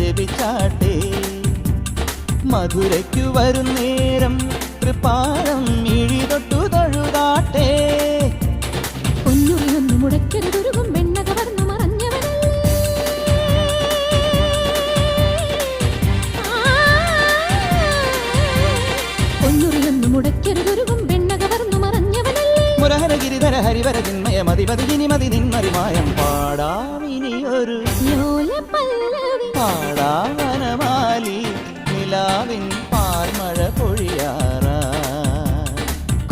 ജപിച്ചാട്ടെ. മധുരയ്ക്കു വരും നേരം തൃപ്പാദം മിഴി തൊട്ടു തൊഴുതാട്ടെ. പൊന്നുറിയൊന്നു മുടക്കരുതൊരുകും വെണ്ണ കവർന്നു മറഞ്ഞവനല്ലേ. പൊന്നുറിയൊന്നു മുടക്കരുതൊരുകും വെണ്ണ കവർന്നു മറഞ്ഞവനല്ലേ. മുരഹര ഗിരിധര ഹരിവര ചിന്മയ മതിപതി ജിനിമതി നിന്മറിമായം പാടാ.